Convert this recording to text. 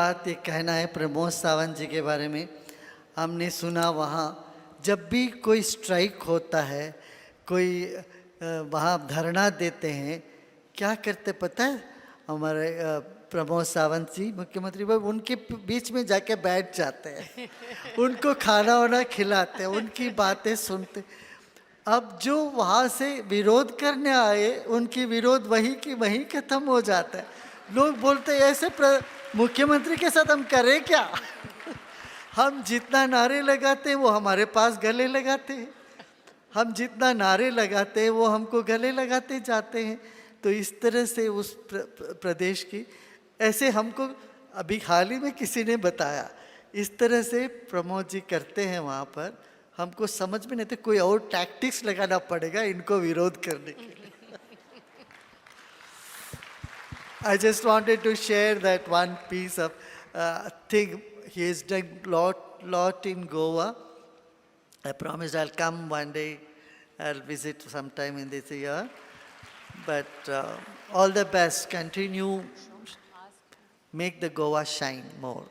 बात ये कहना है प्रमोद सावंत जी के बारे में। हमने सुना वहाँ जब भी कोई स्ट्राइक होता है, कोई वहाँ धरना देते हैं, क्या करते पता है? हमारे प्रमोद सावंत जी मुख्यमंत्री भाई उनके बीच में जाके बैठ जाते हैं, उनको खाना वाना खिलाते हैं, उनकी बातें सुनते। अब जो वहाँ से विरोध करने आए उनकी विरोध वहीं की वहीं खत्म हो जाता है। लोग बोलते हैं ऐसे मुख्यमंत्री के साथ हम करें क्या? हम जितना नारे लगाते हैं वो हमारे पास गले लगाते हैं, हम जितना नारे लगाते हैं वो हमको गले लगाते जाते हैं। तो इस तरह से उस प्रदेश की ऐसे हमको अभी हाल ही में किसी ने बताया, इस तरह से प्रमोद जी करते हैं वहाँ पर। हमको समझ में नहीं थे, कोई और टैक्टिक्स लगाना पड़ेगा इनको विरोध करने के लिए। I just wanted to share that one piece of thing. He has done lot in Goa. I promised I'll come one day. I'll visit sometime in this year. But all the best. Continue, make the Goa shine more.